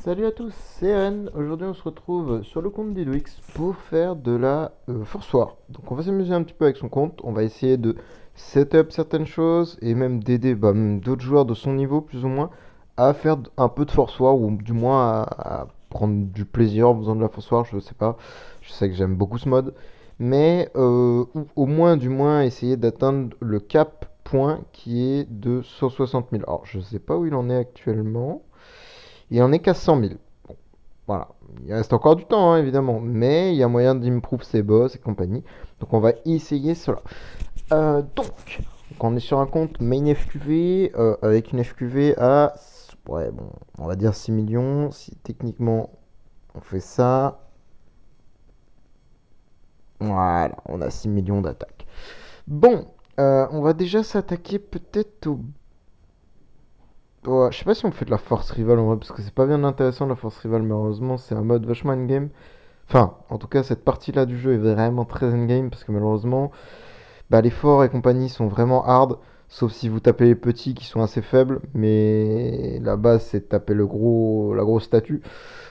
Salut à tous, c'est Eren. Aujourd'hui on se retrouve sur le compte d'Idwix pour faire de la Force War. Donc on va s'amuser un petit peu avec son compte, on va essayer de setup certaines choses et même d'aider même d'autres joueurs de son niveau plus ou moins à faire un peu de Force War ou du moins à prendre du plaisir en faisant de la Force War, je sais pas. Je sais que j'aime beaucoup ce mode. Mais ou au moins du moins essayer d'atteindre le cap point qui est de 160 000. Alors je sais pas où il en est actuellement. Il en est qu'à 100 000. Bon, voilà. Il reste encore du temps, hein, évidemment. Mais il y a moyen d'improve ses boss et compagnie. Donc on va essayer cela. Donc, on est sur un compte main FQV avec une FQV à... Ouais, bon, on va dire 6 millions. Si techniquement on fait ça... Voilà, on a 6 millions d'attaques. Bon, on va déjà s'attaquer peut-être au... Ouais, je sais pas si on fait de la force rival en vrai, parce que c'est pas bien intéressant la force rival, malheureusement, c'est un mode vachement endgame. Enfin, en tout cas, cette partie-là du jeu est vraiment très endgame, parce que malheureusement, bah, les forts et compagnie sont vraiment hard, sauf si vous tapez les petits qui sont assez faibles, mais la base c'est de taper la grosse statue.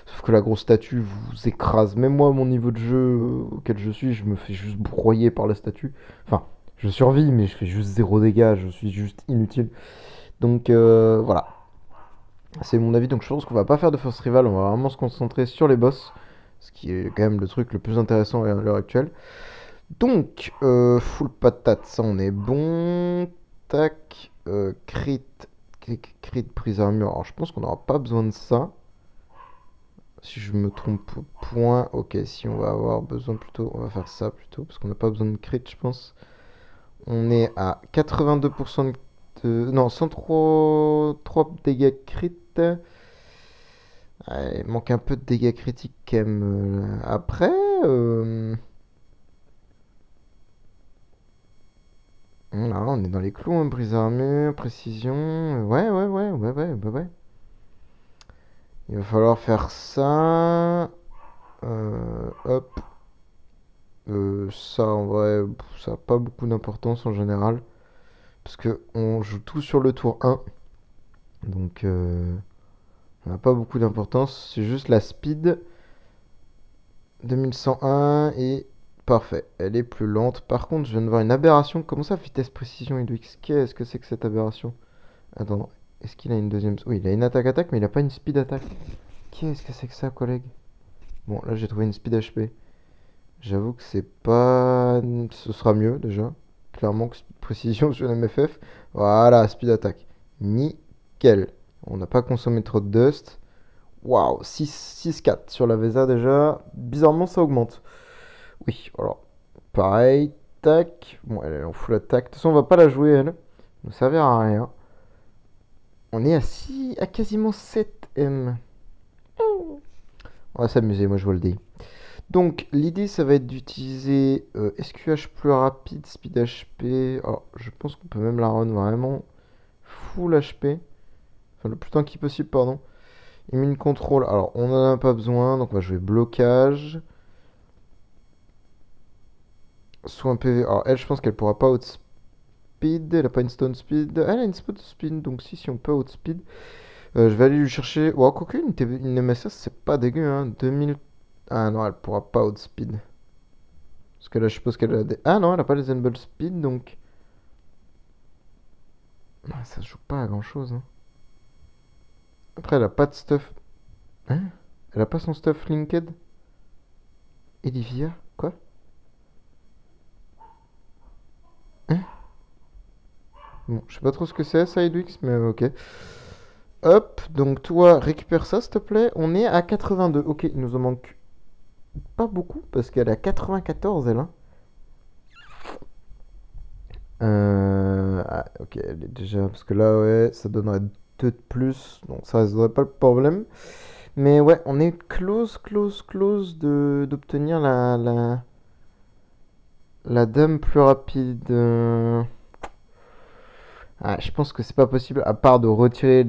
Sauf que la grosse statue vous écrase. Même moi, à mon niveau de jeu auquel je suis, je me fais juste broyer par la statue. Enfin, je survis, mais je fais juste zéro dégâts, je suis juste inutile. Donc voilà. C'est mon avis, donc je pense qu'on va pas faire de force rival, on va vraiment se concentrer sur les boss, ce qui est quand même le truc le plus intéressant à l'heure actuelle. Donc, full patate, ça on est bon. Tac, crit, prise armure. Alors je pense qu'on n'aura pas besoin de ça. Si je me trompe point, ok, si on va avoir besoin plutôt, on va faire ça plutôt, parce qu'on n'a pas besoin de crit, je pense. On est à 82% non, 103 dégâts crit. Ouais, il manque un peu de dégâts critiques quand même. Après, là, on est dans les clous, hein, brise armure, précision. Ouais. Il va falloir faire ça. Hop. Ça, en vrai, ça n'a pas beaucoup d'importance en général. Parce que on joue tout sur le tour 1. Donc, ça n'a pas beaucoup d'importance. C'est juste la speed. 2101 et parfait. Elle est plus lente. Par contre, je viens de voir une aberration. Comment ça, vitesse précision X? Qu'est-ce que c'est que cette aberration? Attends, est-ce qu'il a une deuxième... Oui, il a une attaque-attaque, mais il a pas une speed attaque. Qu'est-ce que c'est que ça, collègue? Bon, là, j'ai trouvé une speed HP. J'avoue que c'est pas... Ce sera mieux, déjà. Clairement que speed précision sur l'MFF. Voilà, speed attaque. Nickel. On n'a pas consommé trop de dust. Waouh, 6-4 sur la VESA déjà. Bizarrement, ça augmente. Oui, alors, pareil, tac. Bon, elle est en full attaque. De toute façon, on va pas la jouer, elle. Ça ne servira à rien. On est à quasiment 7 M. On va s'amuser, moi je vois le dé. Donc, l'idée, ça va être d'utiliser SQH plus rapide, speed HP. Oh, je pense qu'on peut même la run vraiment full HP. Enfin, le plus tanky possible, pardon. Immune control. Alors, on n'en a pas besoin, donc on va jouer blocage. Soin PV. Alors, elle, je pense qu'elle pourra pas outspeed. Elle a pas une stone speed. Elle a une spot speed, donc si on peut outspeed. Je vais aller lui chercher. Oh, quoique, une MSS, c'est pas dégueu, hein. 2000. Ah non, elle pourra pas outspeed. Parce que là, je suppose qu'elle a des. Ah non, elle a pas les Enable Speed, donc. Ah, ça se joue pas à grand chose, hein. Après, elle a pas de stuff. Hein? Elle a pas son stuff linked? Olivia? Quoi? Hein? Bon, je sais pas trop ce que c'est, Sidewix, mais ok. Hop, donc toi, récupère ça, s'il te plaît. On est à 82. Ok, il nous en manque pas beaucoup, parce qu'elle est à 94, elle, hein. Ah, ok, elle est déjà... Parce que là, ouais, ça donnerait 2 de plus, donc ça résoudrait pas le problème. Mais ouais, on est close d'obtenir la dame plus rapide. Ah, je pense que c'est pas possible, à part de retirer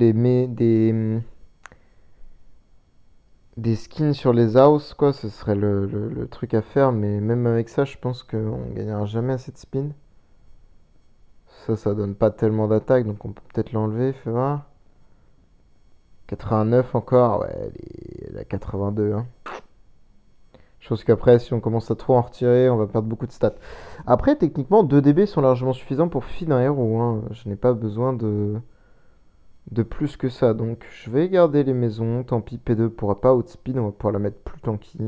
des skins sur les house, quoi. Ce serait le truc à faire, mais même avec ça, je pense qu'on gagnera jamais assez de spin. Ça donne pas tellement d'attaque, donc on peut peut-être l'enlever, fais voir. 89 encore, ouais, elle est à 82. Hein. Je pense qu'après, si on commence à trop en retirer, on va perdre beaucoup de stats. Après, techniquement, 2 DB sont largement suffisants pour Fifi d'un héros. Hein. Je n'ai pas besoin de plus que ça. Donc, je vais garder les maisons. Tant pis, P2 pourra pas outspeed. On va pouvoir la mettre plus tanky.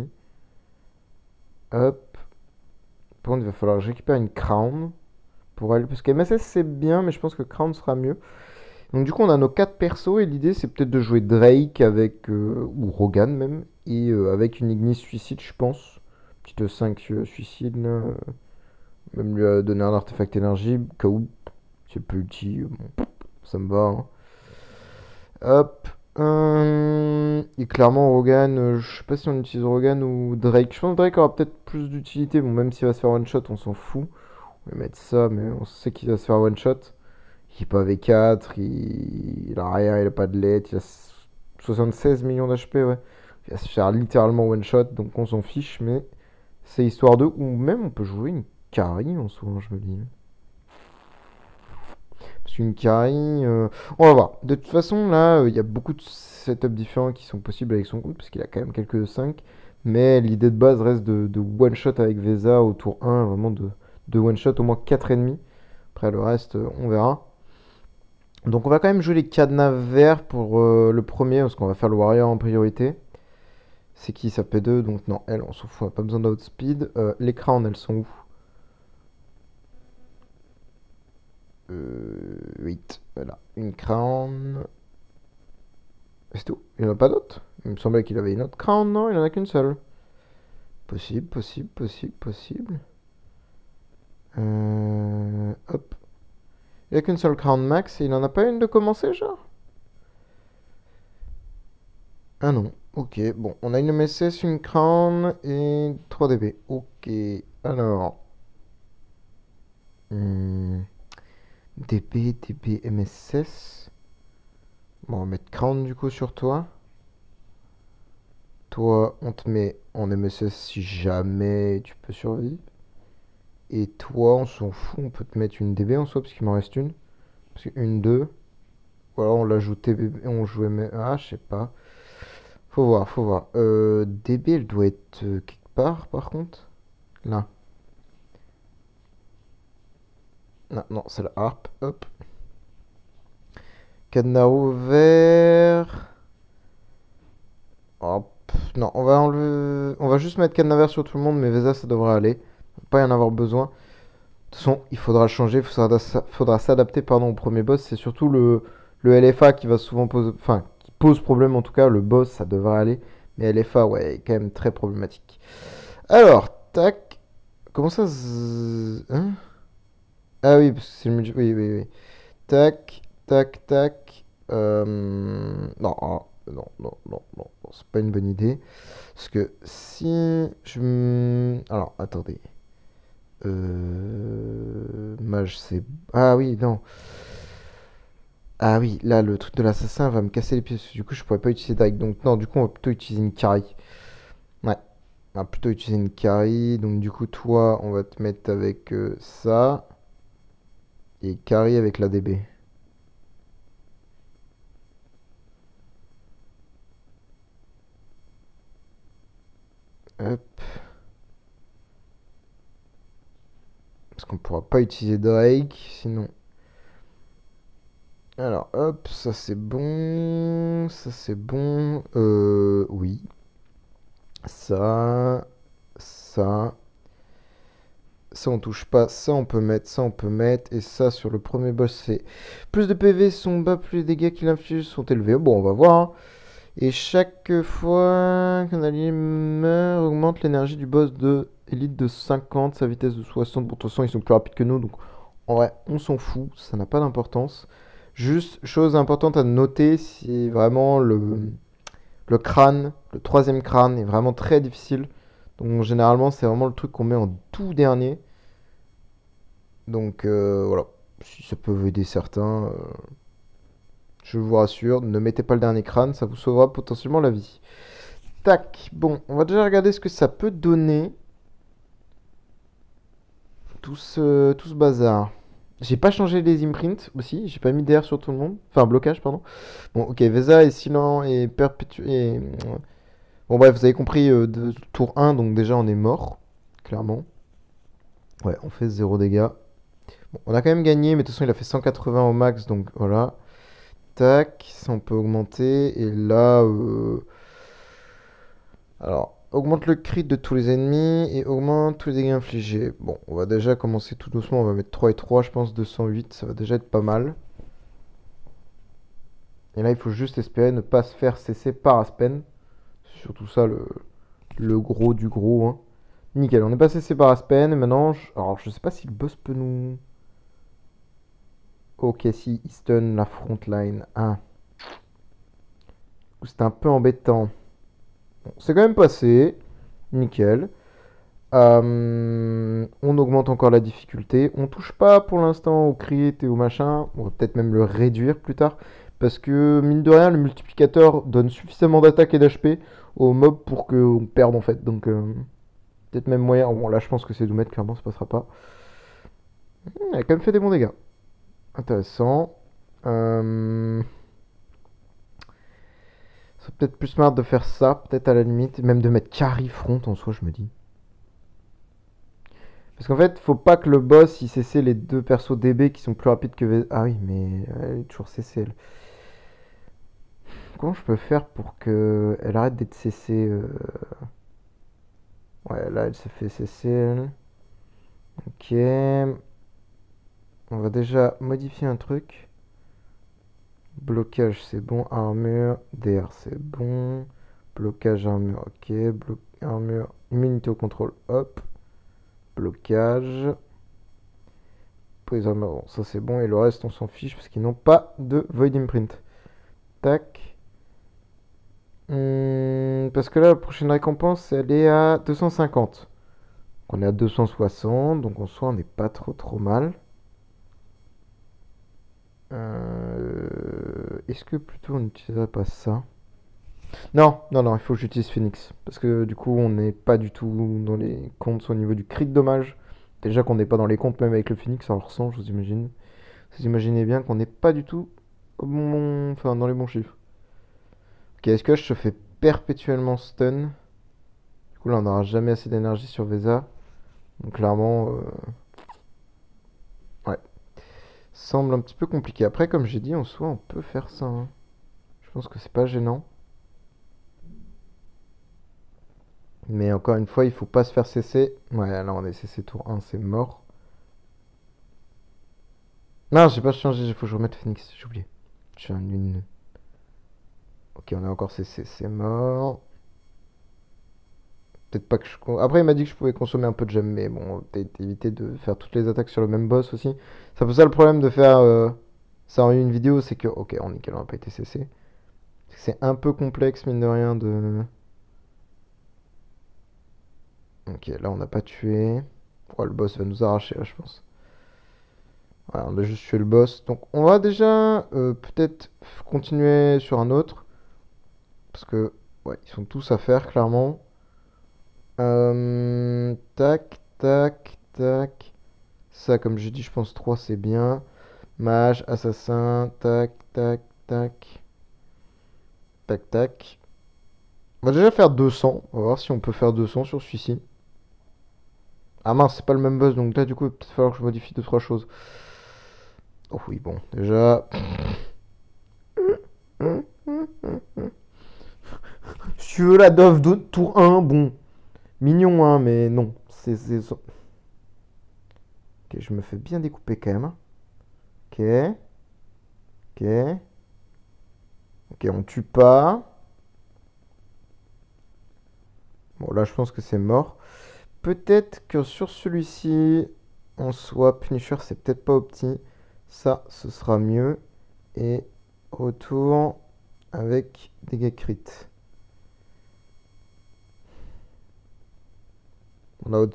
Hop. Par contre, il va falloir que je récupère une crown pour elle. Parce que MSS, c'est bien, mais je pense que crown sera mieux. Donc du coup on a nos 4 persos et l'idée c'est peut-être de jouer Drake avec, ou Rogan même, et avec une Ignis suicide je pense. Petite 5 suicide là. Même lui donner un artefact énergie, cas où c'est plus utile, bon, ça me va. Hein. Hop. Et clairement Rogan, je sais pas si on utilise Rogan ou Drake. Je pense que Drake aura peut-être plus d'utilité, bon même s'il va se faire one shot on s'en fout. On va mettre ça, mais on sait qu'il va se faire one shot. Il est pas V4, il a rien, il a pas de LED, il a 76 millions d'HP, ouais. Il va se faire littéralement one shot, donc on s'en fiche, mais c'est histoire de. Ou même on peut jouer une carry en soi, je me dis. Parce qu'une carry. On va voir. De toute façon, là, il y a beaucoup de setups différents qui sont possibles avec son compte, parce qu'il a quand même quelques 5. Mais l'idée de base reste de one shot avec Vesa au tour 1, vraiment de one shot au moins 4 ennemis. Après le reste, on verra. Donc on va quand même jouer les cadenas verts pour le premier, parce qu'on va faire le warrior en priorité. C'est qui ça P2, donc non, elle on s'en fout, on n'a pas besoin d'outspeed. Les crowns, elles sont où 8, voilà, une crown. C'est tout, il n'y en a pas d'autres. Il me semblait qu'il avait une autre crown, non, il n'y en a qu'une seule. Possible, possible, possible, possible. Hop. Il n'y a qu'une seule crown max et il n'en a pas une de commencer, genre Ah non, ok, bon, on a une MSS, une crown et 3 DB. Ok, alors. DB, DB, MSS. Bon, on va mettre crown du coup sur toi. Toi, on te met en MSS si jamais tu peux survivre. Et toi, on s'en fout, on peut te mettre une DB en soi parce qu'il m'en reste une. Parce que une, deux. Ou alors on l'ajoute TB, on joue MS. Ah, je sais pas. Faut voir, faut voir. DB, elle doit être quelque part par contre. Là. Non, non, c'est la harpe. Hop. Cadenas ouvert. Hop. Non, on va enlever. On va juste mettre cadenas vert sur tout le monde, mais Vesa, ça devrait aller. Pas y en avoir besoin. De toute façon, il faudra changer, faudra s'adapter pardon, au premier boss. C'est surtout le LFA qui va souvent poser. Enfin, qui pose problème en tout cas. Le boss, ça devrait aller. Mais LFA, ouais, est quand même très problématique. Alors, tac. Comment ça hein Ah oui, parce que c'est le multi. Oui, oui, oui. Tac, tac, tac. Non, non, non, non, non, non, c'est pas une bonne idée. Parce que si je. Alors, attendez. Mage, c'est. Ah oui, non. Ah oui, là, le truc de l'assassin va me casser les pieds. Du coup, je pourrais pas utiliser Drake. Donc, non, du coup, on va plutôt utiliser une carry. Ouais. On va plutôt utiliser une carry. Donc, du coup, toi, on va te mettre avec ça. Et carry avec la DB. Hop. Parce qu'on pourra pas utiliser Drake, sinon. Alors, hop, ça c'est bon. Ça c'est bon. Oui. Ça. Ça. Ça on touche pas. Ça on peut mettre. Ça on peut mettre. Et ça sur le premier boss c'est. Plus de PV sont bas, plus les dégâts qu'il inflige sont élevés. Bon, on va voir. Hein. Et chaque fois qu'un allié meurt, augmente l'énergie du boss de élite de 50, sa vitesse de 60. Bon, de toute façon, ils sont plus rapides que nous, donc en vrai, on s'en fout, ça n'a pas d'importance. Juste, chose importante à noter, c'est vraiment le crâne, le troisième crâne est vraiment très difficile. Donc généralement, c'est vraiment le truc qu'on met en tout dernier. Donc voilà, si ça peut aider certains. Je vous rassure, ne mettez pas le dernier crâne, ça vous sauvera potentiellement la vie. Tac, bon, on va déjà regarder ce que ça peut donner. Tout ce bazar. J'ai pas changé les imprints aussi, j'ai pas mis DR sur tout le monde. Enfin, blocage, pardon. Bon, ok, Vesa est silent et perpétué. Bon, bref, vous avez compris, de tour 1, donc déjà on est mort, clairement. Ouais, on fait 0 dégâts. Bon, on a quand même gagné, mais de toute façon il a fait 180 au max, donc voilà. Tac, ça on peut augmenter. Et là, alors, augmente le crit de tous les ennemis et augmente tous les dégâts infligés. Bon, on va déjà commencer tout doucement, on va mettre 3 et 3, je pense 208, ça va déjà être pas mal. Et là, il faut juste espérer ne pas se faire cesser par Aspen. C'est surtout ça le gros du gros, hein. Nickel, on est pas cessé par Aspen, et maintenant, alors je sais pas si le boss peut nous... Ok, si, il stun la frontline. Ah, c'est un peu embêtant. Bon, c'est quand même passé. Nickel. On augmente encore la difficulté. On touche pas pour l'instant au crit et au machin. On va peut-être même le réduire plus tard. Parce que, mine de rien, le multiplicateur donne suffisamment d'attaque et d'HP au mob pour qu'on perde en fait. Donc, peut-être même moyen. Bon, là, je pense que c'est Doomette, clairement, ça passera pas. Elle a quand même fait des bons dégâts. Intéressant. C'est peut-être plus smart de faire ça, peut-être à la limite. Même de mettre carry front en soi, je me dis. Parce qu'en fait, faut pas que le boss il CC les deux persos DB qui sont plus rapides que Ah oui, mais elle est toujours CC elle. Comment je peux faire pour que elle arrête d'être CC Ouais, là elle se fait CC elle. Ok. On va déjà modifier un truc. Blocage c'est bon. Armure. DR c'est bon. Blocage armure. Ok. Armure. Immunité au contrôle. Hop. Blocage. Prise armure. Bon, ça c'est bon. Et le reste on s'en fiche parce qu'ils n'ont pas de Void Imprint. Tac. Parce que là, la prochaine récompense, elle est à 250. On est à 260, donc en soi, on n'est pas trop mal. Est-ce que plutôt on n'utiliserait pas ça? Non, non, non, il faut que j'utilise Phoenix. Parce que du coup, on n'est pas du tout dans les comptes au niveau du crit de dommage. Déjà qu'on n'est pas dans les comptes même avec le Phoenix, ça le ressent, je vous imagine. Vous imaginez bien qu'on n'est pas du tout enfin, dans les bons chiffres. Ok, est-ce que je te fais perpétuellement stun? Du coup, là, on n'aura jamais assez d'énergie sur Vesa. Donc clairement, ouais, semble un petit peu compliqué. Après, comme j'ai dit, en soi, on peut faire ça, hein. Je pense que c'est pas gênant. Mais encore une fois, il faut pas se faire cesser. Ouais, là, on est cessé tour 1, c'est mort. Non, j'ai pas changé, il faut que je remette Phoenix, j'ai oublié. Je suis un une. Ok, on est encore cessé, c'est mort. Peut-être pas que je... Après, il m'a dit que je pouvais consommer un peu de gemme, mais bon, peut-être éviter de faire toutes les attaques sur le même boss aussi. C'est un peu ça le problème de faire ça en une vidéo, c'est que... Ok, en nickel, on n'a pas été cessé. C'est un peu complexe, mine de rien, de... Ok, là on n'a pas tué. Oh, le boss va nous arracher là, je pense. Voilà, on a juste tué le boss. Donc on va déjà peut-être continuer sur un autre. Parce que, ouais, ils sont tous à faire, clairement. Tac, tac, tac. Ça, comme j'ai dit, je pense 3 c'est bien. Mage, assassin, tac, tac, tac. Tac, tac. On va déjà faire 200. On va voir si on peut faire 200 sur celui-ci. Ah mince, c'est pas le même boss, donc là, du coup, il va peut-être falloir que je modifie 2-3 choses. Oh oui, bon, déjà... Si tu veux la Dove de tour 1, bon, mignon, hein, mais non. Ok, je me fais bien découper quand même. Ok, ok. Ok, on tue pas. Bon, là, je pense que c'est mort. Peut-être que sur celui-ci, en soit Punisher, c'est peut-être pas opti. Ça, ce sera mieux. Et retour avec dégâts crit. On a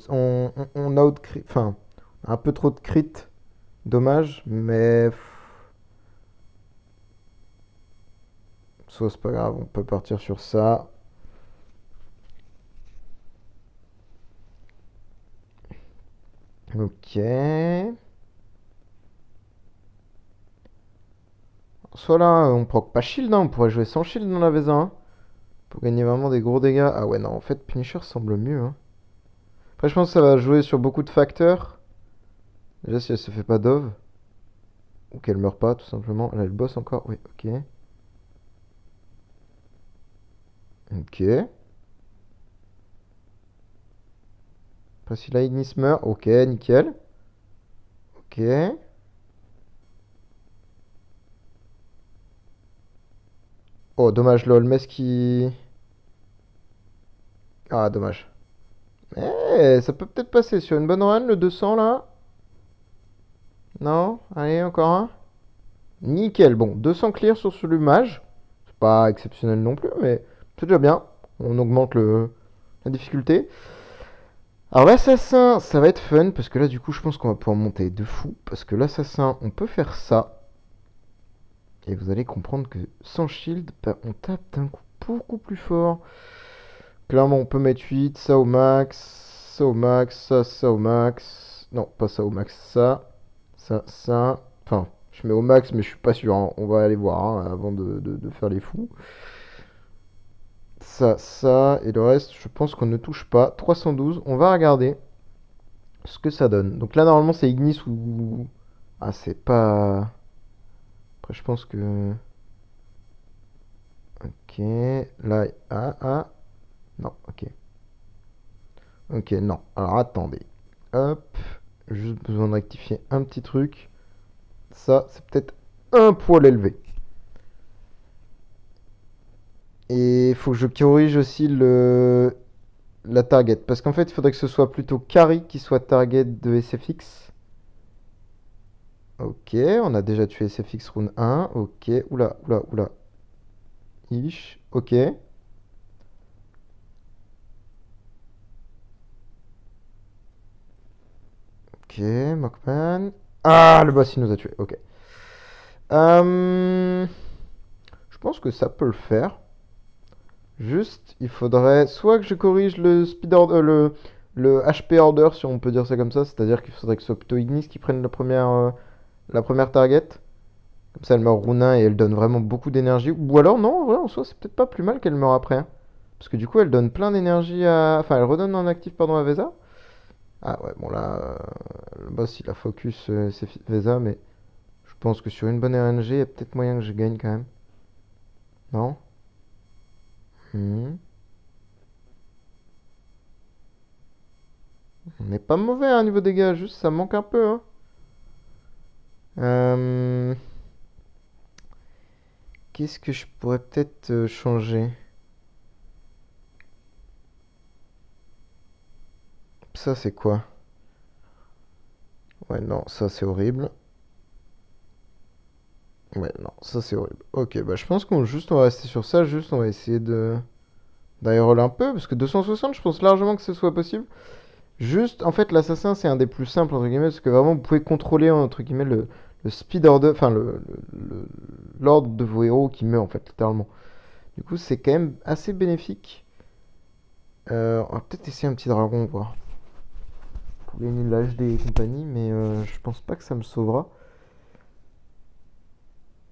enfin, un peu trop de crit. Dommage, mais soit c'est pas grave, on peut partir sur ça. Ok. Soit là, on proc pas shield, hein, on pourrait jouer sans shield dans la V1, hein, pour gagner vraiment des gros dégâts. Ah ouais, non, en fait, Punisher semble mieux, hein. Après, je pense que ça va jouer sur beaucoup de facteurs. Déjà, si elle se fait pas dove, ou qu'elle meurt pas, tout simplement. Elle a le boss encore, oui, ok. Ok. Après, si la Ignis meurt, ok, nickel. Ok. Oh, dommage, lol, mais ce qui... Ah, dommage. Eh, ça peut peut-être passer sur une bonne run, le 200, là. Non? Allez, encore un. Nickel. Bon, 200 clear sur ce mage. C'est pas exceptionnel non plus, mais c'est déjà bien. On augmente la difficulté. Alors l'assassin, ça va être fun, parce que là, du coup, je pense qu'on va pouvoir monter de fou. Parce que l'assassin, on peut faire ça. Et vous allez comprendre que sans shield, bah, on tape d'un coup beaucoup plus fort. Clairement, on peut mettre 8, ça au max, ça au max, ça au max. Non, pas ça au max, ça. Enfin, je mets au max, mais je suis pas sûr, hein. On va aller voir, hein, avant de faire les fous. Ça, et le reste, je pense qu'on ne touche pas. 312, on va regarder ce que ça donne. Donc là, normalement, c'est Ignis ou... Ah, c'est pas... Après, je pense que... Ok, là... Ah, non, ok. Ok, non. Alors, attendez. Hop, juste besoin de rectifier un petit truc. Ça, c'est peut-être un poil élevé. Et il faut que je corrige aussi la target. Parce qu'en fait, il faudrait que ce soit plutôt Carry qui soit target de SFX. Ok, on a déjà tué SFX round 1. Ok, oula. Ish, ok. Ok, Mockman. Ah, le boss, il nous a tué. Ok. Je pense que ça peut le faire. Juste, il faudrait soit que je corrige le speed order, le HP order, si on peut dire ça comme ça, c'est-à-dire qu'il faudrait que ce soit plutôt Ignis qui prenne la première target. Comme ça, elle meurt round 1 et elle donne vraiment beaucoup d'énergie. Ou alors, non, en vrai, en soi, c'est peut-être pas plus mal qu'elle meure après, hein. Parce que du coup, elle donne plein d'énergie à... Enfin, elle redonne en actif, pardon, à Vesa. Ah ouais, bon là, le boss, il a focus c'est Vesa, mais je pense que sur une bonne RNG, il y a peut-être moyen que je gagne quand même. Non? Hmm. On n'est pas mauvais hein, niveau dégâts, juste ça manque un peu, hein. Euh, Qu'est-ce que je pourrais peut-être changer? Ça, c'est quoi? Ouais, non, ça, c'est horrible. Ouais, non, ça, c'est horrible. Ok, bah je pense on va rester sur ça, juste on va essayer de d'aéroler un peu, parce que 260, je pense largement que ce soit possible. Juste, en fait, l'assassin, c'est un des plus simples, entre guillemets, parce que vraiment, vous pouvez contrôler, entre guillemets, le speed order, enfin, l'ordre de vos héros qui meurt, en fait, littéralement. Du coup, c'est quand même assez bénéfique. On va peut-être essayer un petit dragon, voir. Pour gagner de l'HD et compagnie, mais je pense pas que ça me sauvera.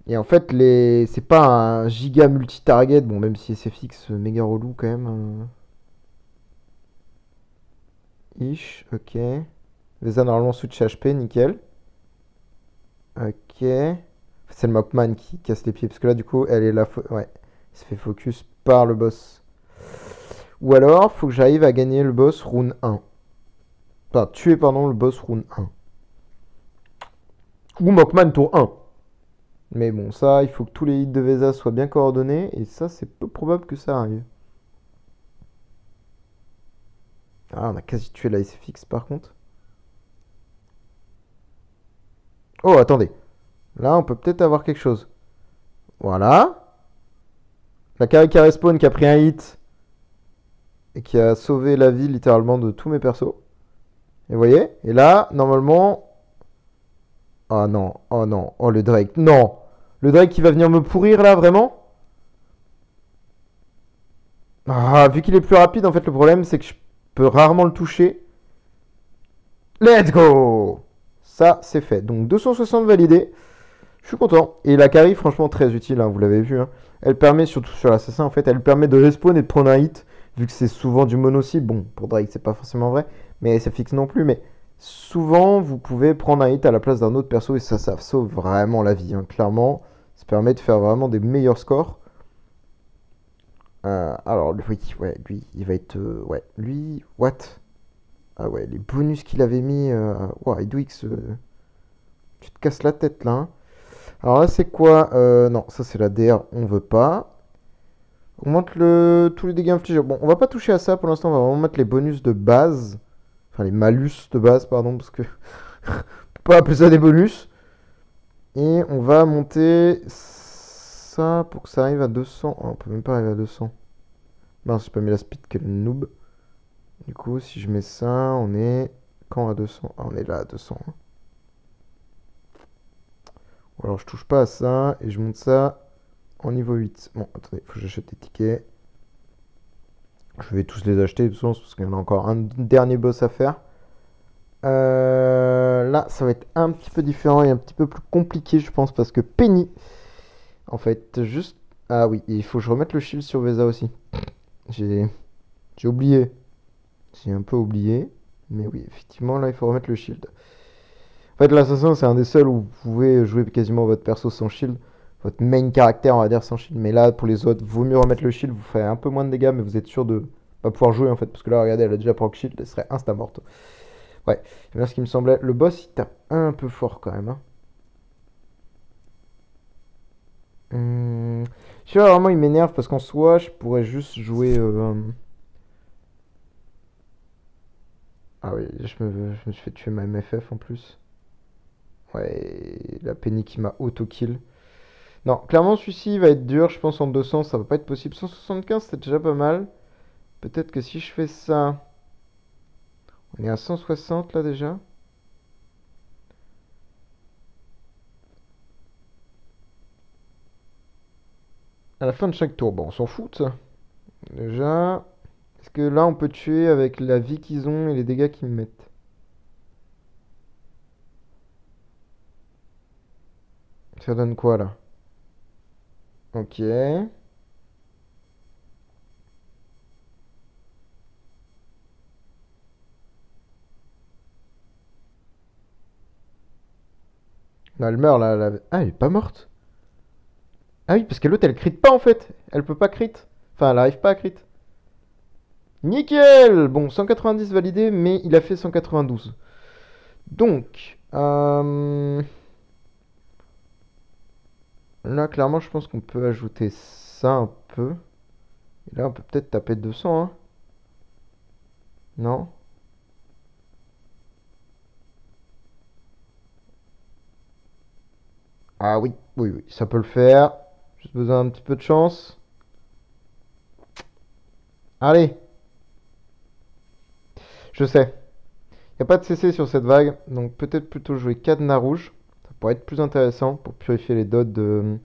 Et en fait, c'est pas un giga multi-target, bon, même si SFX méga relou quand même. Ish, ok. Vesa normalement switch HP, nickel. Ok. C'est le Mockman qui casse les pieds, parce que là, du coup, elle est là. Ouais, il se fait focus par le boss. Ou alors, faut que j'arrive à gagner le boss round 1. Enfin, tuer, pardon, le boss round 1. Ou Mockman tour 1. Mais bon, ça, il faut que tous les hits de Vesa soient bien coordonnés, et ça, c'est peu probable que ça arrive. Ah, on a quasi tué la SFX par contre. Oh, attendez. Là, on peut peut-être avoir quelque chose. Voilà. La Karika Respawn qui a pris un hit et qui a sauvé la vie littéralement de tous mes persos. Et vous voyez? Et là, normalement... Oh non, oh non, oh le Drake. Non! Le Drake qui va venir me pourrir là, vraiment? Ah, vu qu'il est plus rapide, en fait, le problème, c'est que je peux rarement le toucher. Let's go! Ça, c'est fait. Donc 260 validé. Je suis content. Et la carry, franchement, très utile, hein, vous l'avez vu. Hein. Elle permet, surtout sur l'assassin, en fait, elle permet de respawn et de prendre un hit, vu que c'est souvent du mono cible. Bon, pour Drake, c'est pas forcément vrai, mais c'est fixe non plus. Mais souvent, vous pouvez prendre un hit à la place d'un autre perso, et ça sauve vraiment la vie, hein, clairement. Ça permet de faire vraiment des meilleurs scores. Alors, lui, ouais, lui, il va être... ouais, lui, what? Ah ouais, les bonus qu'il avait mis... ouais, Edwix, tu te casses la tête, là, hein. Alors là, c'est quoi? Non, ça c'est la DR, on veut pas. Augmente tous les dégâts infligés. Bon, on va pas toucher à ça pour l'instant, on va vraiment mettre les bonus de base. Enfin, les malus de base, pardon, parce que... on peut pas appeler ça des bonus. Et on va monter ça pour que ça arrive à 200. Oh, on peut même pas arriver à 200. Mince, j'ai pas mis la speed, quel noob. Du coup, si je mets ça, on est... Quand à 200? Ah, on est là à 200. Ou alors je touche pas à ça et je monte ça en niveau 8. Bon, attendez, faut que j'achète des tickets. Je vais tous les acheter de toute façon parce qu'il y en a encore un dernier boss à faire. Là, ça va être un petit peu différent et un petit peu plus compliqué, je pense, parce que Penny, en fait, juste... Ah oui, il faut que je remette le shield sur Vesa aussi. J'ai oublié. J'ai un peu oublié. Mais oui, effectivement, là, il faut remettre le shield. En fait, l'assassin, c'est un des seuls où vous pouvez jouer quasiment votre perso sans shield. Votre main caractère, on va dire, sans shield. Mais là, pour les autres, vaut mieux remettre le shield. Vous ferez un peu moins de dégâts, mais vous êtes sûr de pas pouvoir jouer, en fait. Parce que là, regardez, elle a déjà proc shield, elle serait insta-morte. Ouais, c'est bien ce qui me semblait. Le boss, il tape un peu fort, quand même. Hein. Je sais pas, vraiment, il m'énerve parce qu'en soi, je pourrais juste jouer... Ah oui, je me suis fait tuer ma MFF en plus. Ouais, la Penny qui m'a auto-kill. Non, clairement, celui-ci va être dur. Je pense en 200, ça va pas être possible. 175, c'est déjà pas mal. Peut-être que si je fais ça... On est à 160 là déjà. À la fin de chaque tour. Bon, on s'en fout de ça. Déjà... Est-ce que là, on peut tuer avec la vie qu'ils ont et les dégâts qu'ils me mettent? Ça donne quoi là? Ok. Là, elle meurt là. Ah, elle est pas morte? Ah oui, parce que l'autre elle crit pas en fait. Elle peut pas crit. Enfin, elle arrive pas à crit. Nickel! Bon, 190 validé, mais il a fait 192. Donc, là, clairement, je pense qu'on peut ajouter ça un peu. Et là, on peut peut-être taper 200, hein. Non? Ah oui, oui, oui, ça peut le faire. Juste besoin d'un petit peu de chance. Allez! Je sais. Il n'y a pas de CC sur cette vague, donc peut-être plutôt jouer cadenas rouge. Ça pourrait être plus intéressant pour purifier les dots de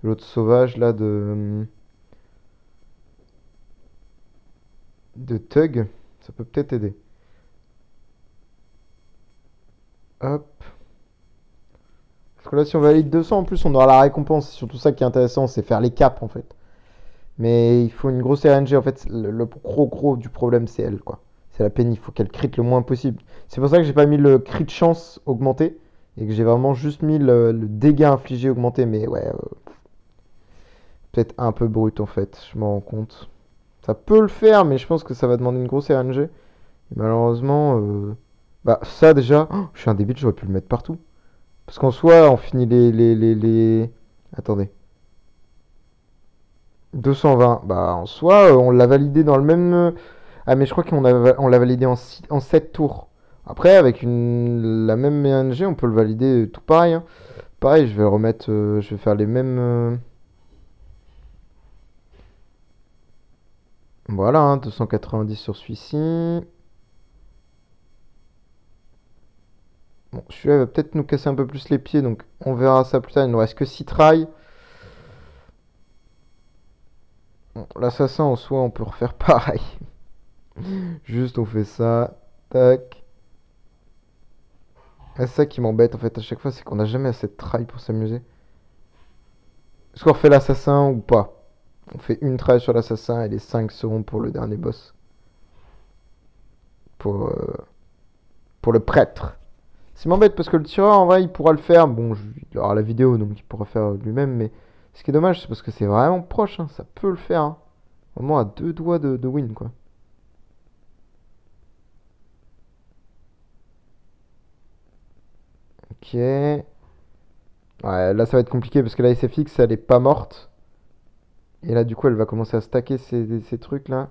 l'autre sauvage là de Tug. Ça peut peut-être aider. Hop. Parce que là, si on valide 200, en plus, on aura la récompense. C'est surtout ça qui est intéressant, c'est faire les caps en fait. Mais il faut une grosse RNG. En fait, le gros du problème, c'est elle, quoi. C'est la Penny. Il faut qu'elle crit le moins possible. C'est pour ça que j'ai pas mis le crit chance augmenté. Et que j'ai vraiment juste mis le dégât infligé augmenté. Mais ouais, peut-être un peu brut en fait. Je m'en rends compte. Ça peut le faire, mais je pense que ça va demander une grosse RNG. Et malheureusement, bah ça déjà, oh, je suis un débile, j'aurais pu le mettre partout. Parce qu'en soi, on finit les... Attendez. 220. Bah, en soi, on l'a validé dans le même... Ah, mais je crois on l'a validé en 7 tours. Après, avec la même RNG, on peut le valider tout pareil. Hein. Pareil, je vais le remettre... je vais faire les mêmes... Voilà, hein, 290 sur celui-ci. Bon, celui-là va peut-être nous casser un peu plus les pieds, donc on verra ça plus tard. Il ne nous reste que 6 trails. Bon, l'assassin en soi, on peut refaire pareil. Juste, on fait ça. Tac. C'est ça qui m'embête en fait à chaque fois, c'est qu'on n'a jamais assez de trails pour s'amuser. Est-ce qu'on refait l'assassin ou pas? On fait une try sur l'assassin et les 5 seront pour le dernier boss. Pour, euh, pour le prêtre. C'est m'embête parce que le tireur en vrai il pourra le faire. Bon, il aura la vidéo donc il pourra faire lui-même. Mais ce qui est dommage c'est parce que c'est vraiment proche. Hein, ça peut le faire. Hein. Vraiment à 2 doigts de win quoi. Ok. Ouais, là ça va être compliqué parce que la SFX elle est pas morte. Et là du coup elle va commencer à stacker ces trucs là.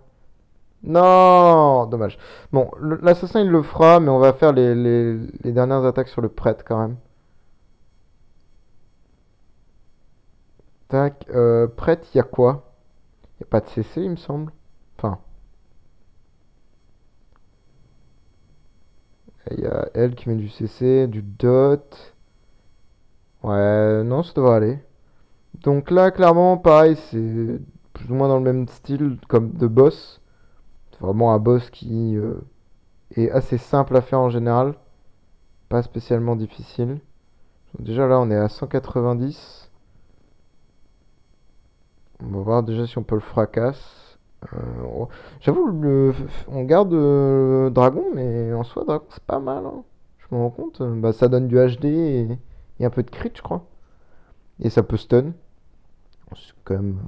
Non, dommage. Bon, l'assassin il le fera, mais on va faire les dernières attaques sur le prêtre quand même. Tac, prêtre, il y a quoi? Il n'y a pas de CC, il me semble. Enfin, il y a elle qui met du CC, du dot. Ouais, non, ça devrait aller. Donc là, clairement, pareil, c'est plus ou moins dans le même style comme de boss. C'est vraiment un boss qui est assez simple à faire en général. Pas spécialement difficile. Donc déjà là, on est à 190. On va voir déjà si on peut le fracasse. J'avoue, on garde Dragon, mais en soi, Dragon, c'est pas mal. Hein. Je me rends compte. Bah, ça donne du HD et un peu de crit, je crois. Et ça peut stun. C'est quand même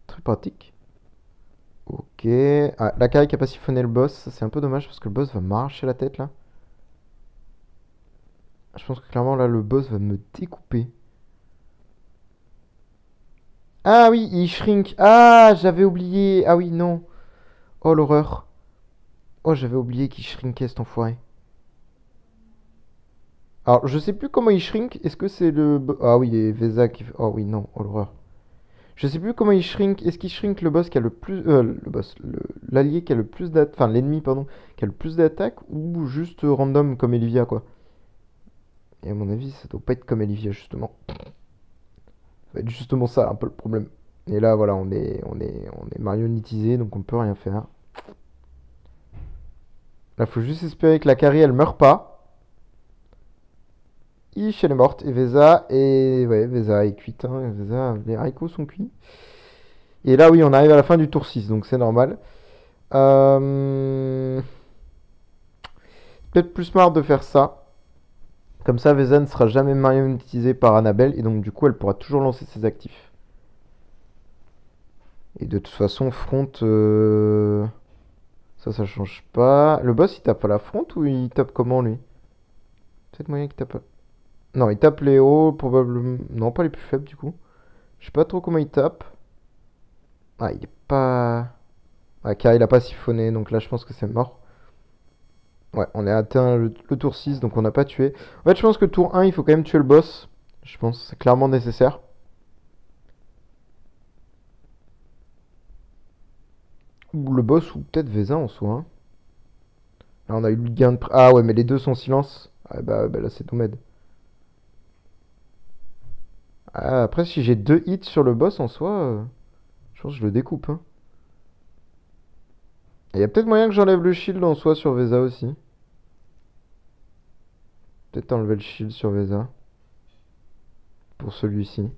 très pratique. Ok. Ah, la Kari qui a pas siphonné le boss. Ça, c'est un peu dommage parce que le boss va m'arracher la tête là. Je pense que clairement là, le boss va me découper. Ah oui, il shrink. Ah, j'avais oublié. Ah oui, non. Oh, l'horreur. Oh, j'avais oublié qu'il shrinkait cet enfoiré. Alors, je sais plus comment il shrink. Est-ce que c'est le... Ah oui, et Vesa qui fait... Oh oui, non. Oh l'horreur. Je sais plus comment il shrink. Est-ce qu'il shrink le boss qui a le plus... le boss. L'allié qui a le plus d'attaque... Enfin, l'ennemi, pardon. Qui a le plus d'attaque. Ou juste random comme Elivia, quoi. Et à mon avis, ça doit pas être comme Elivia, justement. Ça va être justement ça, un peu le problème. Et là, voilà, on est marionnettisé, donc on peut rien faire. Là, faut juste espérer que la carry, elle meurt pas. Elle est morte. Et Vesa, et ouais, Vesa est cuite. Hein. Vesa, les haricots sont cuits. Et là, oui, on arrive à la fin du tour 6, donc c'est normal. Euh... Peut-être plus smart de faire ça. Comme ça, Vesa ne sera jamais marionnetisée par Annabelle, et donc du coup, elle pourra toujours lancer ses actifs. Et de toute façon, front... ça change pas. Le boss, il tape à la front ou il tape comment, lui? Peut-être moyen qu'il tape... Non, il tape les hauts, probablement... Non, pas les plus faibles, du coup. Je sais pas trop comment il tape. Ah, il est pas... Ah, car il a pas siphonné, donc là, je pense que c'est mort. Ouais, on a atteint le tour 6, donc on n'a pas tué. En fait, je pense que tour 1, il faut quand même tuer le boss. Je pense que c'est clairement nécessaire. Ou le boss, ou peut-être Vezin en soi. Hein. Là, on a eu le gain de... Ah ouais, mais les deux sont silence. Ah bah là, c'est Domed. Ah, après, si j'ai 2 hits sur le boss en soi, je pense que je le découpe. Hein. Il y a peut-être moyen que j'enlève le shield en soi sur Veza aussi. Peut-être enlever le shield sur Veza. Pour celui-ci.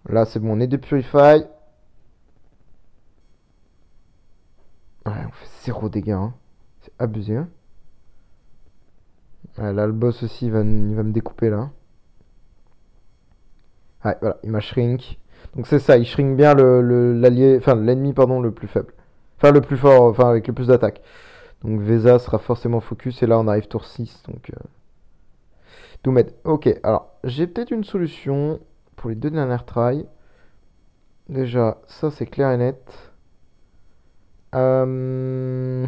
Là, c'est bon, on est des Purify. Ouais, on fait 0 dégâts. Hein. C'est abusé. Hein. Ouais, là, le boss aussi, il va me découper là. Ouais, voilà, il m'a shrink. Donc c'est ça, il shrink bien l'allié, enfin l'ennemi pardon, le plus faible. Enfin le plus fort, enfin avec le plus d'attaque. Donc Veza sera forcément focus et là on arrive tour 6. Donc Doomed. Ok, alors j'ai peut-être une solution pour les 2 dernières tries. Déjà, ça c'est clair et net. Euh...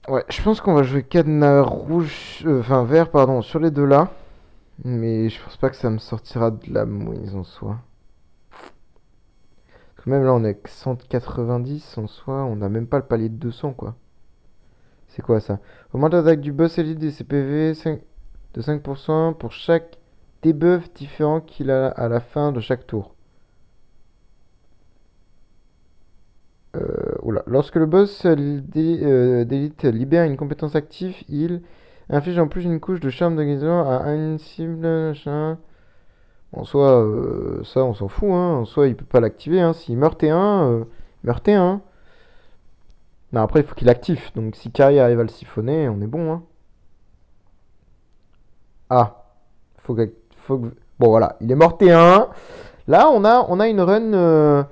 Ouais, je pense qu'on va jouer cadenas rouge, enfin vert pardon, sur les deux là. Mais je pense pas que ça me sortira de la mouise en soi. Parce que même là on est à 190 en soi, on n'a même pas le palier de 200 quoi. C'est quoi ça? Augmente l'attaque du boss élite des CPV de 5% pour chaque debuff différent qu'il a à la fin de chaque tour. Oula. Lorsque le boss d'élite libère une compétence active, il inflige en plus une couche de charme de guérison à une cible. Machin. En soi, ça on s'en fout. Hein. En soi, il peut pas l'activer. Hein. S'il meurt T1, il meurt T1. Non, après, il faut qu'il active. Donc si Kari arrive à le siphonner, on est bon. Hein. Ah. Faut que, Bon, voilà. Il est mort T1. Là, on a une run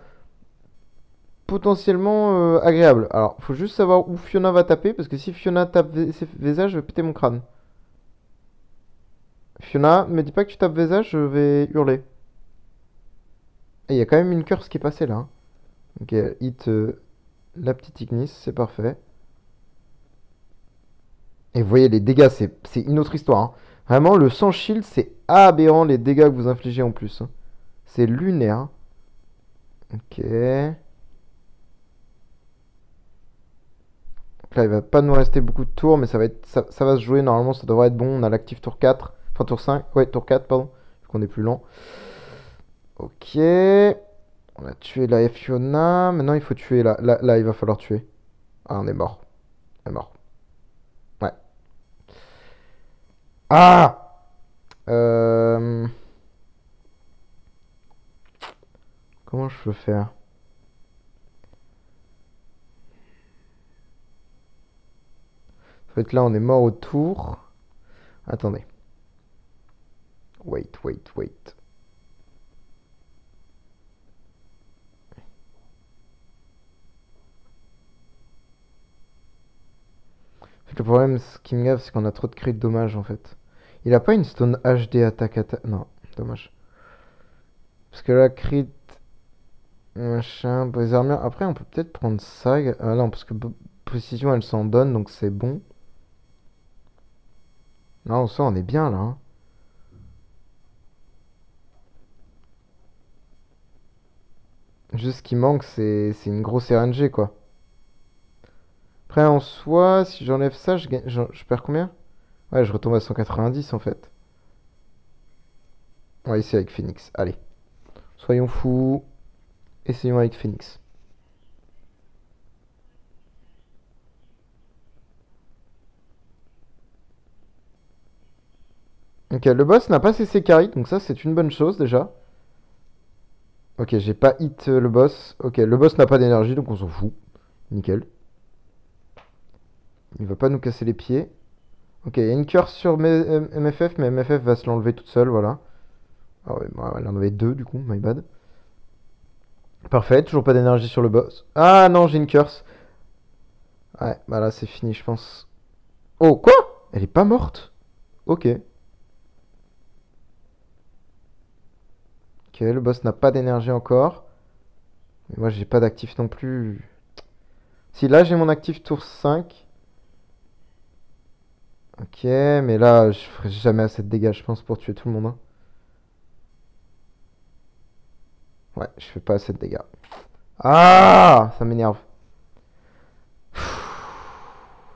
potentiellement agréable. Alors, faut juste savoir où Fiona va taper, parce que si Fiona tape Vesa, je vais péter mon crâne. Fiona, me dis pas que tu tapes Vesa, je vais hurler. Et il y a quand même une curse qui est passée là. Hein. Ok, hit la petite Ignis, c'est parfait. Et vous voyez, les dégâts, c'est une autre histoire. Hein. Vraiment, le sans shield, c'est aberrant les dégâts que vous infligez en plus. Hein. C'est lunaire. Hein. Ok. Là, il va pas nous rester beaucoup de tours, mais ça va se jouer. Normalement, ça devrait être bon. On a l'actif tour 4. Enfin, tour 5. Ouais, tour 4, pardon. Vu qu'on est plus lent. Ok. On a tué la Fiona. Maintenant, il faut tuer la... Là, il va falloir tuer. Ah, on est mort. On est mort. Ouais. Ah Comment je peux faire? En fait, là, on est mort au tour. Attendez. Wait, wait, wait. Le problème, ce qui me gave, c'est qu'on a trop de cris de dommages, en fait. Il a pas une stone HD attaque. Non, dommage. Parce que là, crit... Machin, brise armure. Après, on peut peut-être prendre ça. Ah non, parce que précision, elle s'en donne, donc c'est bon. Non, ça, on est bien, là. Hein. Juste ce qui manque, c'est une grosse RNG, quoi. Après, en soi, si j'enlève ça, je perds combien? Ouais, je retombe à 190, en fait. On va essayer avec Phoenix. Allez. Soyons fous. Essayons avec Phoenix. Ok, le boss n'a pas cessé carry, donc ça c'est une bonne chose déjà. Ok, j'ai pas hit le boss. Ok, le boss n'a pas d'énergie, donc on s'en fout. Nickel. Il va pas nous casser les pieds. Ok, il y a une curse sur MFF, mais MFF va se l'enlever toute seule, voilà. Ah ouais, bah, elle en avait deux du coup, my bad. Parfait, toujours pas d'énergie sur le boss. Ah non, j'ai une curse. Ouais, bah là c'est fini, je pense. Oh, quoi? Elle est pas morte? Ok. Ok, le boss n'a pas d'énergie encore. Mais moi j'ai pas d'actif non plus. Si là j'ai mon actif tour 5. Ok, mais là je ferai jamais assez de dégâts, je pense, pour tuer tout le monde. Hein. Ouais, je fais pas assez de dégâts. Ah, ça m'énerve.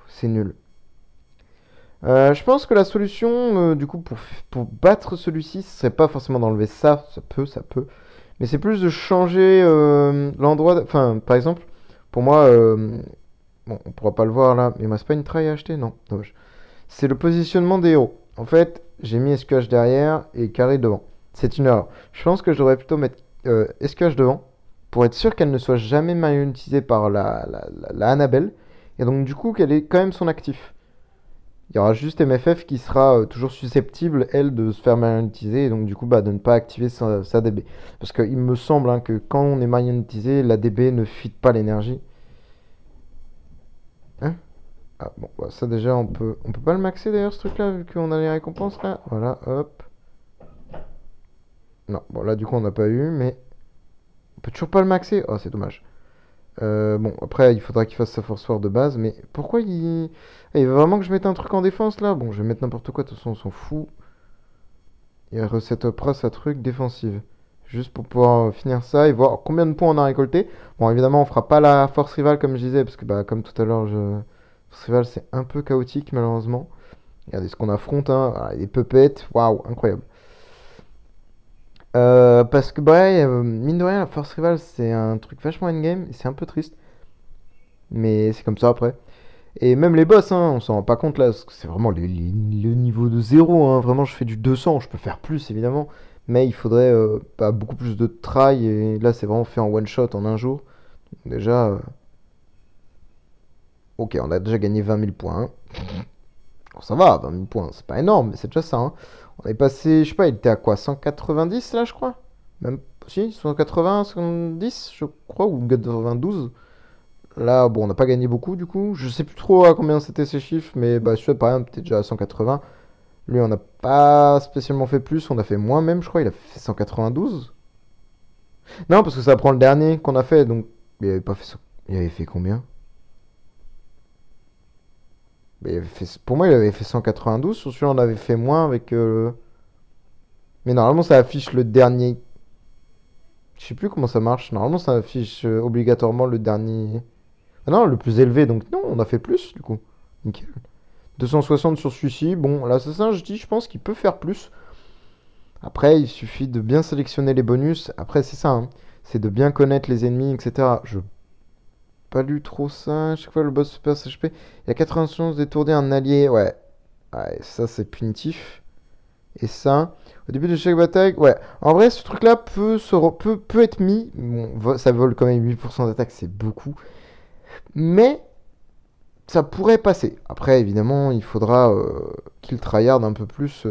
C'est nul. Je pense que la solution, du coup, pour battre celui-ci, ce serait pas forcément d'enlever ça. Ça peut. Mais c'est plus de changer l'endroit. Enfin, par exemple, pour moi, bon, on pourra pas le voir là, mais moi, c'est pas une traille à acheter, non. Dommage. C'est le positionnement des héros. En fait, j'ai mis SQH derrière et carré devant. C'est une erreur. Je pense que je devrais plutôt mettre SQH devant pour être sûr qu'elle ne soit jamais magnétisée par la Annabelle. Et donc, du coup, qu'elle ait quand même son actif. Il y aura juste MFF qui sera toujours susceptible, elle, de se faire magnétiser et donc du coup bah, de ne pas activer sa DB. Parce qu'il me semble hein, que quand on est magnétisé, la DB ne fuite pas l'énergie. Hein? Ah bon, bah, ça déjà on peut pas le maxer d'ailleurs ce truc là vu qu'on a les récompenses là. Voilà, hop. Non, bon là du coup on n'a pas eu, mais on peut toujours pas le maxer. Oh c'est dommage. Bon, après, il faudra qu'il fasse sa force war de base, mais pourquoi il... Ah, il veut vraiment que je mette un truc en défense, là? Bon, je vais mettre n'importe quoi, de toute façon, on s'en fout. Il resetupera sa truc défensive. Juste pour pouvoir finir ça et voir combien de points on a récolté. Bon, évidemment, on fera pas la force rivale, comme je disais, parce que, bah, comme tout à l'heure, force rivale, c'est un peu chaotique, malheureusement. Regardez ce qu'on affronte, hein. Ah, les puppets, waouh, incroyable. Parce que, bah, mine de rien, la force rivale, c'est un truc vachement endgame, et c'est un peu triste. Mais c'est comme ça après. Et même les boss, hein, on s'en rend pas compte là, parce que c'est vraiment le niveau de zéro, hein. Vraiment, je fais du 200, je peux faire plus évidemment, mais il faudrait bah, beaucoup plus de try, et là c'est vraiment fait en one shot en un jour. Déjà, ok, on a déjà gagné 20 000 points, hein. Bon, ça va, 20 000 points, c'est pas énorme, mais c'est déjà ça, hein. On est passé, je sais pas, il était à quoi, 190 là, je crois? Même, si, 180, 110, je crois, ou 92. Là, bon, on n'a pas gagné beaucoup du coup. Je sais plus trop à combien c'était ces chiffres, mais bah, celui-là, par exemple, était déjà à 180. Lui, on n'a pas spécialement fait plus, on a fait moins même, je crois. Il a fait 192. Non, parce que ça prend le dernier qu'on a fait, donc il avait pas fait. Il avait fait combien? Bah, pour moi, il avait fait 192. Sur celui-là, on avait fait moins avec. Mais normalement, ça affiche le dernier. Je sais plus comment ça marche. Normalement, ça affiche obligatoirement le dernier. Ah non, le plus élevé, donc non, on a fait plus du coup. Nickel. 260 sur celui-ci. Bon, l'assassin, je pense qu'il peut faire plus. Après, il suffit de bien sélectionner les bonus. Après, c'est ça, hein. C'est de bien connaître les ennemis, etc. Je pas lu trop ça. Chaque fois, le boss se perd HP. Il y a 80 chances d'étourdir un allié. Ouais. Ouais, ça, c'est punitif. Et ça, au début de chaque bataille, ouais. En vrai, ce truc-là peut être mis. Bon, ça vole quand même 8% d'attaque, c'est beaucoup. Mais ça pourrait passer. Après, évidemment, il faudra qu'il tryhard un peu plus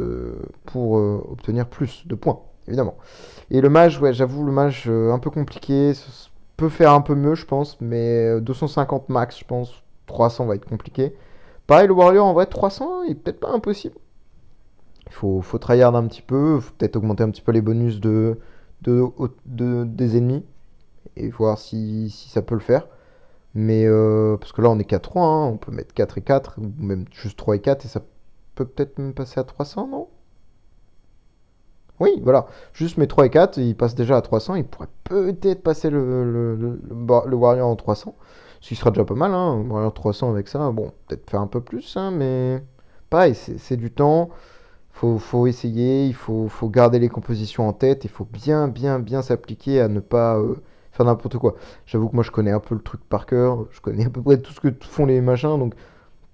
pour obtenir plus de points, évidemment. Et le mage, ouais, j'avoue, le mage un peu compliqué, peut faire un peu mieux, je pense, mais 250 max, je pense, 300 va être compliqué. Pareil, le warrior, en vrai, 300, il est peut-être pas impossible. Il faut tryhard un petit peu, faut peut-être augmenter un petit peu les bonus des ennemis et voir si ça peut le faire. Mais parce que là on est qu'à 3, hein, on peut mettre 4 et 4, ou même juste 3 et 4, et ça peut peut-être même passer à 300, non? Oui, voilà. Juste mes 3 et 4, il passe déjà à 300, il pourrait peut-être passer le Warrior en 300. Ce qui sera déjà pas mal, hein. Warrior 300 avec ça, bon, peut-être faire un peu plus, hein, mais pareil, c'est du temps. Faut essayer, faut garder les compositions en tête, il faut bien s'appliquer à ne pas faire n'importe quoi. J'avoue que moi je connais un peu le truc par cœur, je connais à peu près tout ce que font les machins, donc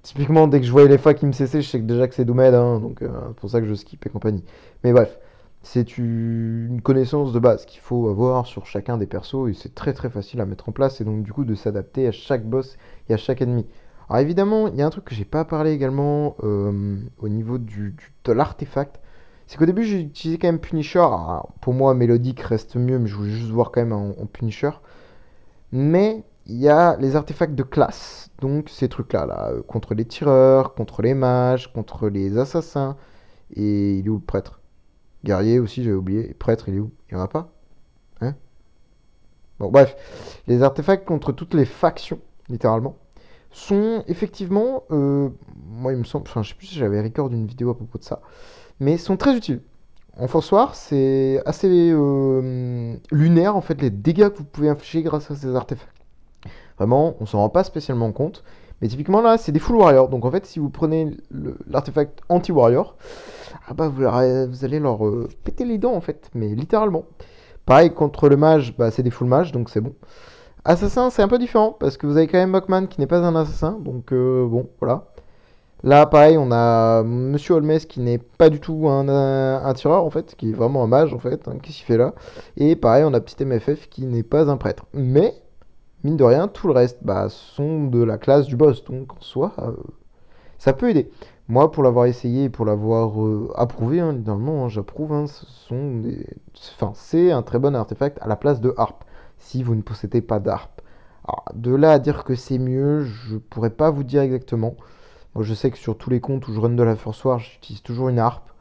typiquement dès que je voyais les facs qui me cessaient, je sais que déjà que c'est Doomed, hein, donc c'est pour ça que je skip et compagnie. Mais bref, c'est une connaissance de base qu'il faut avoir sur chacun des persos, et c'est très facile à mettre en place, et donc du coup de s'adapter à chaque boss et à chaque ennemi. Alors évidemment, il y a un truc que j'ai pas parlé également au niveau de l'artefact. C'est qu'au début, j'ai utilisé quand même Punisher. Alors, pour moi, Mélodique reste mieux, mais je voulais juste voir quand même en Punisher. Mais il y a les artefacts de classe. Donc ces trucs-là, là, contre les tireurs, contre les mages, contre les assassins. Et il est où le prêtre? Guerrier aussi, j'avais oublié. Et prêtre, il est où? Il y en a pas? Hein? Bon, bref. Les artefacts contre toutes les factions, littéralement, sont effectivement, moi il me semble, enfin je sais plus si j'avais record une vidéo à propos de ça, mais sont très utiles. En Force War, c'est assez lunaire en fait les dégâts que vous pouvez infliger grâce à ces artefacts. Vraiment, on s'en rend pas spécialement compte, mais typiquement là, c'est des full warriors. Donc en fait, si vous prenez l'artefact anti-warrior, ah bah vous allez leur péter les dents en fait, mais littéralement. Pareil contre le mage, bah c'est des full mages, donc c'est bon. Assassin, c'est un peu différent parce que vous avez quand même Mockman qui n'est pas un assassin, donc bon, voilà. Là, pareil, on a Monsieur Holmes qui n'est pas du tout un tireur en fait, qui est vraiment un mage en fait, hein, qu'est-ce qu'il fait là. Et pareil, on a petit MFF qui n'est pas un prêtre. Mais, mine de rien, tout le reste bah, sont de la classe du boss, donc en soi, ça peut aider. Moi, pour l'avoir essayé et pour l'avoir approuvé, hein, littéralement, hein, j'approuve, hein, enfin, c'est un très bon artefact à la place de harpe, si vous ne possédez pas d'harpe. Alors, de là à dire que c'est mieux, je pourrais pas vous dire exactement. Moi, je sais que sur tous les comptes où je run de la Force War, j'utilise toujours une harpe.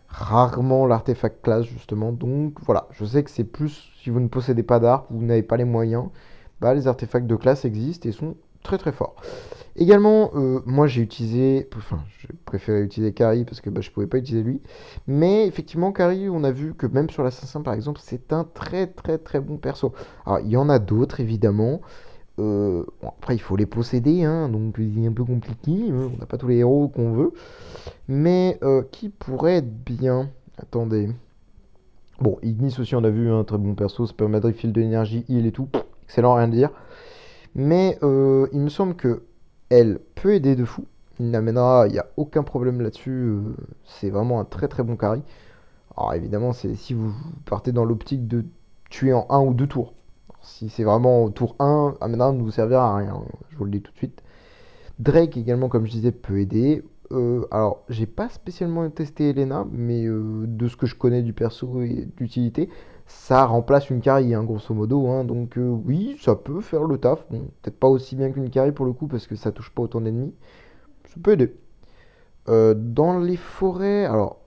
Rarement l'artefact classe, justement. Donc, voilà, je sais que c'est plus, si vous ne possédez pas d'harpe, vous n'avez pas les moyens, bah, les artefacts de classe existent et sont très forts. Également, moi j'ai utilisé, enfin j'ai préféré utiliser Kari parce que bah, je pouvais pas utiliser lui. Mais effectivement, Kari, on a vu que même sur l'assassin par exemple, c'est un très bon perso. Alors il y en a d'autres évidemment. Bon, après il faut les posséder, hein, donc c'est un peu compliqué. Hein, on n'a pas tous les héros qu'on veut. Mais qui pourrait être bien? Attendez. Bon, Ignis aussi on a vu, un très bon perso, ça permet de refill de l'énergie, heal et tout. Excellent, rien à dire. Mais il me semble que elle peut aider de fou. Il l'amènera, il n'y a aucun problème là-dessus. C'est vraiment un très très bon carry. Alors évidemment, c'est si vous partez dans l'optique de tuer en un ou deux tours. Si c'est vraiment au tour 1, Amena ne vous servira à rien, je vous le dis tout de suite. Drake également, comme je disais, peut aider. Alors, j'ai pas spécialement testé Elena, mais de ce que je connais du perso et d'utilité, ça remplace une carry, hein, grosso modo. Hein, donc oui, ça peut faire le taf. Bon, peut-être pas aussi bien qu'une carry pour le coup, parce que ça touche pas autant d'ennemis. Ça peut aider. Dans les forêts, alors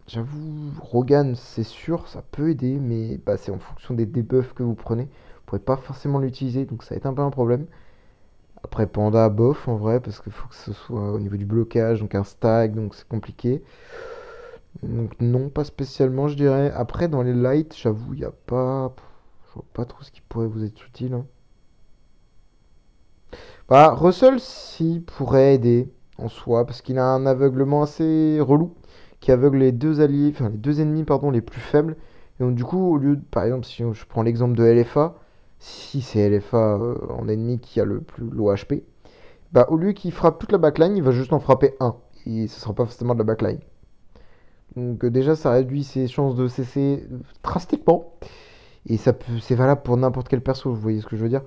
j'avoue, Rogan, c'est sûr, ça peut aider, mais bah, c'est en fonction des debuffs que vous prenez. Vous pourrez pas forcément l'utiliser, donc ça va être un peu un problème. Après, Panda, bof, en vrai, parce qu'il faut que ce soit au niveau du blocage, donc un stag, donc c'est compliqué. Donc non, pas spécialement, je dirais. Après, dans les lights, j'avoue, il n'y a pas... Je vois pas trop ce qui pourrait vous être utile. Hein. Bah, Russell, si, pourrait aider, en soi, parce qu'il a un aveuglement assez relou, qui aveugle les deux alliés, enfin les deux ennemis, pardon, les plus faibles. Et donc du coup, au lieu de, par exemple, si je prends l'exemple de LFA, si c'est LFA en ennemi qui a le plus low HP, bah au lieu qu'il frappe toute la backline, il va juste en frapper un. Et ce sera pas forcément de la backline. Donc déjà, ça réduit ses chances de CC drastiquement. Et ça peut, c'est valable pour n'importe quel perso, vous voyez ce que je veux dire.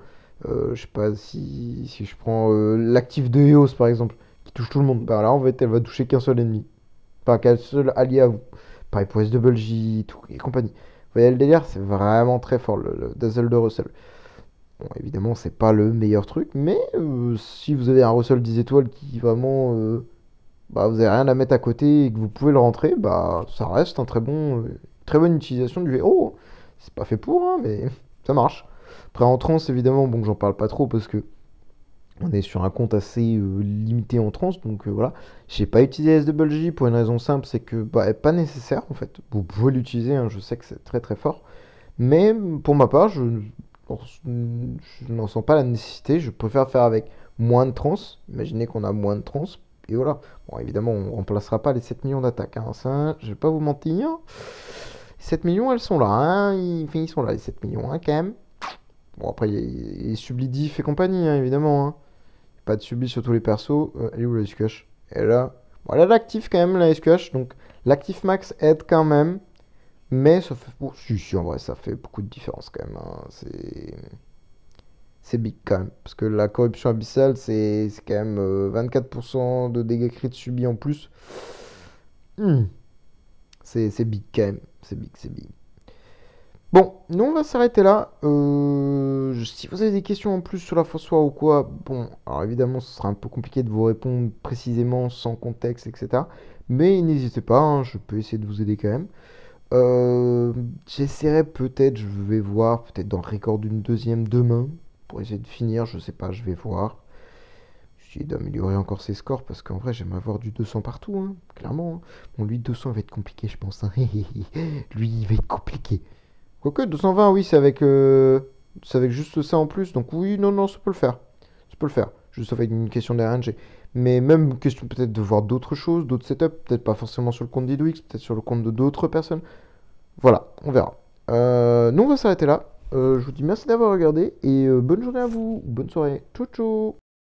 Je sais pas si je prends l'actif de Eos par exemple, qui touche tout le monde, bah là en fait elle va toucher qu'un seul ennemi, pas qu'un seul allié à vous. Pareil pour SWJ tout, et compagnie. Vous voyez le délire, c'est vraiment très fort le Dazzle de Russell. Bon, évidemment, c'est pas le meilleur truc, mais si vous avez un Russell 10 étoiles qui vraiment. Bah, vous avez rien à mettre à côté et que vous pouvez le rentrer, bah ça reste un très bonne utilisation du héros. C'est pas fait pour, hein, mais ça marche. Après en trans, évidemment, bon, j'en parle pas trop parce que on est sur un compte assez limité en trans, donc voilà. J'ai pas utilisé SWJ pour une raison simple, c'est que bah, pas nécessaire en fait. Vous pouvez l'utiliser, hein, je sais que c'est très très fort, mais pour ma part, je n'en sens pas la nécessité. Je préfère faire avec moins de trans. Imaginez qu'on a moins de trans. Et voilà. Bon, évidemment, on remplacera pas les 7 millions d'attaques. Hein. Ça, je vais pas vous mentir. 7 millions, elles sont là. Hein. Ils sont là, les 7 millions, hein, quand même. Bon, après, il y a les sublidifs et compagnie, hein, évidemment. Hein. Pas de subli sur tous les persos. Elle est où la SQH? Elle est là. Bon, elle a l'actif quand même, la SQH. Donc, l'actif max aide quand même. Mais ça fait. Bon, si, en vrai, ça fait beaucoup de différence quand même. Hein. C'est big quand même. Parce que la corruption abyssale, c'est quand même 24% de dégâts crits subis en plus. Hmm. C'est big quand même. C'est big, c'est big. Bon, nous on va s'arrêter là. Si vous avez des questions en plus sur la François ou quoi, bon, alors évidemment ce sera un peu compliqué de vous répondre précisément sans contexte, etc. Mais n'hésitez pas, hein, je peux essayer de vous aider quand même. J'essaierai peut-être, je vais voir, peut-être dans le record d'une deuxième demain, pour essayer de finir, je sais pas, je vais voir. J'essaie d'améliorer encore ses scores, parce qu'en vrai j'aime avoir du 200 partout, hein, clairement. Hein. Bon, lui 200 va être compliqué, je pense. Hein. Lui il va être compliqué. Quoique 220, oui, c'est avec juste ça en plus, donc oui, non, non, ça peut le faire. Ça peut le faire, juste avec une question d'RNG. Mais même question peut-être de voir d'autres choses, d'autres setups, peut-être pas forcément sur le compte d'Idwix, peut-être sur le compte de d'autres personnes. Voilà, on verra. Nous, on va s'arrêter là. Je vous dis merci d'avoir regardé et bonne journée à vous, bonne soirée. Ciao, ciao.